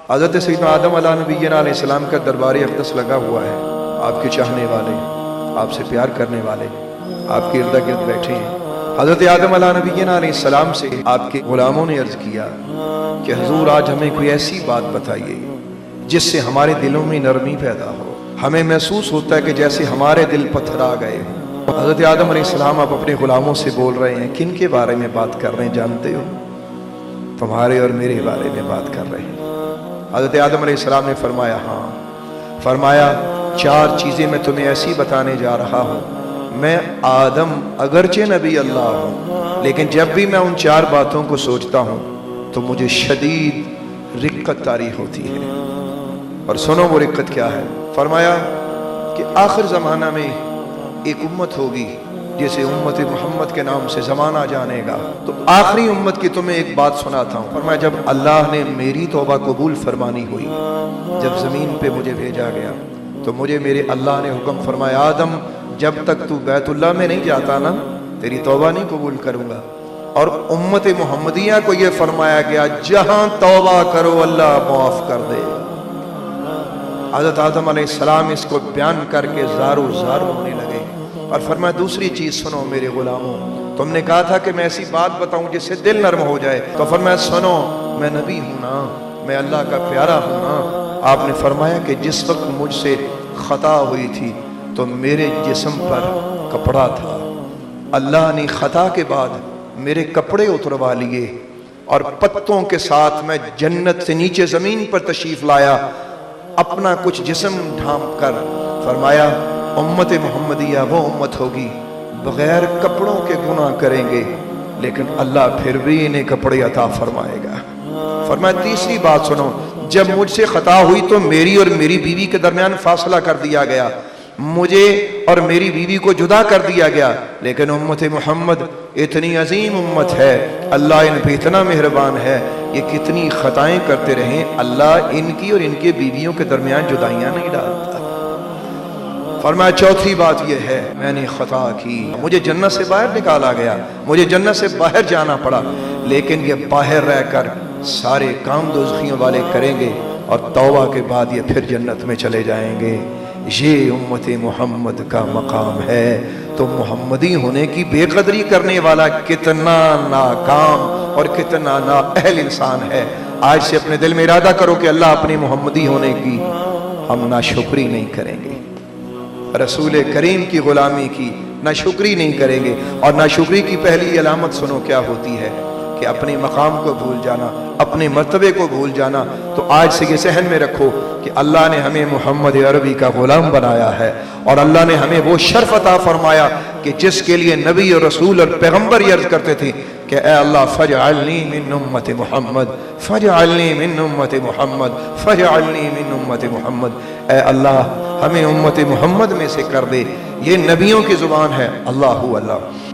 حضرت سیدنا آدم علیہ نبینا علیہ السلام کا دربار اقدس لگا ہوا ہے، آپ کے چاہنے والے، آپ سے پیار کرنے والے آپ کے ارد گرد بیٹھے ہیں۔ حضرت آدم علیہ نبینا علیہ السلام سے آپ کے غلاموں نے عرض کیا کہ حضور آج ہمیں کوئی ایسی بات بتائیے جس سے ہمارے دلوں میں نرمی پیدا ہو، ہمیں محسوس ہوتا ہے کہ جیسے ہمارے دل پتھرا گئے ہوں۔ حضرت آدم علیہ السلام آپ اپنے غلاموں سے بول رہے ہیں، کن کے بارے میں بات کر رہے ہیں جانتے ہو؟ تمہارے اور میرے بارے میں بات کر رہے ہیں۔ حضرت آدم علیہ السلام نے فرمایا ہاں، فرمایا 4 چیزیں میں تمہیں ایسی بتانے جا رہا ہوں، میں آدم اگرچہ نبی اللہ ہوں لیکن جب بھی میں ان 4 باتوں کو سوچتا ہوں تو مجھے شدید رقت طاری ہوتی ہے۔ اور سنو وہ رقت کیا ہے؟ فرمایا کہ آخر زمانہ میں ایک امت ہوگی جسے امت محمد کے نام سے زمانہ جانے گا، تو آخری امت کی تمہیں ایک بات سناتا ہوں۔ فرمایا جب اللہ نے میری توبہ قبول فرمانی ہوئی، جب زمین پہ مجھے بھیجا گیا تو مجھے میرے اللہ نے حکم فرمایا آدم جب تک تو بیت اللہ میں نہیں جاتا نا تیری توبہ نہیں قبول کروں گا۔ اور امت محمدیہ کو یہ فرمایا گیا جہاں توبہ کرو اللہ معاف کر دے۔ حضرت آدم علیہ السلام اس کو بیان کر کے زارو زار ہونے لگے اور فرمایا دوسری چیز سنو میرے غلاموں، تم نے کہا تھا کہ میں ایسی بات بتاؤں جس سے دل نرم ہو جائے، تو فرمایا سنو میں نبی ہوں نا، میں اللہ کا پیارا ہوں نا۔ آپ نے فرمایا کہ جس وقت مجھ سے خطا ہوئی تھی تو میرے جسم پر کپڑا تھا، اللہ نے خطا کے بعد میرے کپڑے اتروا لیے اور پتوں کے ساتھ میں جنت سے نیچے زمین پر تشریف لایا، اپنا کچھ جسم ڈھانپ کر فرمایا امت محمدیہ وہ امت ہوگی بغیر کپڑوں کے گناہ کریں گے لیکن اللہ پھر بھی انہیں کپڑے عطا فرمائے گا۔ فرمایا تیسری بات سنو، جب مجھ سے خطا ہوئی تو میری اور میری بیوی کے درمیان فاصلہ کر دیا گیا، مجھے اور میری بیوی کو جدا کر دیا گیا، لیکن امت محمد اتنی عظیم امت ہے، اللہ ان پہ اتنا مہربان ہے، یہ کتنی خطائیں کرتے رہیں اللہ ان کی اور ان کے بیویوں کے درمیان جدائیاں نہیں ڈالتا۔ فرمایا چوتھی بات یہ ہے میں نے خطا کی، مجھے جنت سے باہر نکالا گیا، مجھے جنت سے باہر جانا پڑا، لیکن یہ باہر رہ کر سارے کام دوزخیوں والے کریں گے اور توبہ کے بعد یہ پھر جنت میں چلے جائیں گے۔ یہ امت محمد کا مقام ہے۔ تو محمدی ہونے کی بے قدری کرنے والا کتنا ناکام اور کتنا نااہل انسان ہے۔ آج سے اپنے دل میں ارادہ کرو کہ اللہ اپنی محمدی ہونے کی ہم ناشکری نہیں کریں گے، رسول کریم کی غلامی کی ناشکری نہیں کریں گے۔ اور ناشکری کی پہلی علامت سنو کیا ہوتی ہے کہ اپنے مقام کو بھول جانا، اپنے مرتبے کو بھول جانا۔ تو آج سے یہ ذہن میں رکھو کہ اللہ نے ہمیں محمد عربی کا غلام بنایا ہے اور اللہ نے ہمیں وہ شرف عطا فرمایا کہ جس کے لیے نبی اور رسول اور پیغمبر یہ عرض کرتے تھے کہ اے اللہ فجعلنی من امت محمد، فجعلنی من امت محمد، فجعلنی من امت محمد۔ اے اللہ ہمیں امت محمد میں سے کر دے۔ یہ نبیوں کی زبان ہے، اللہ اللہ۔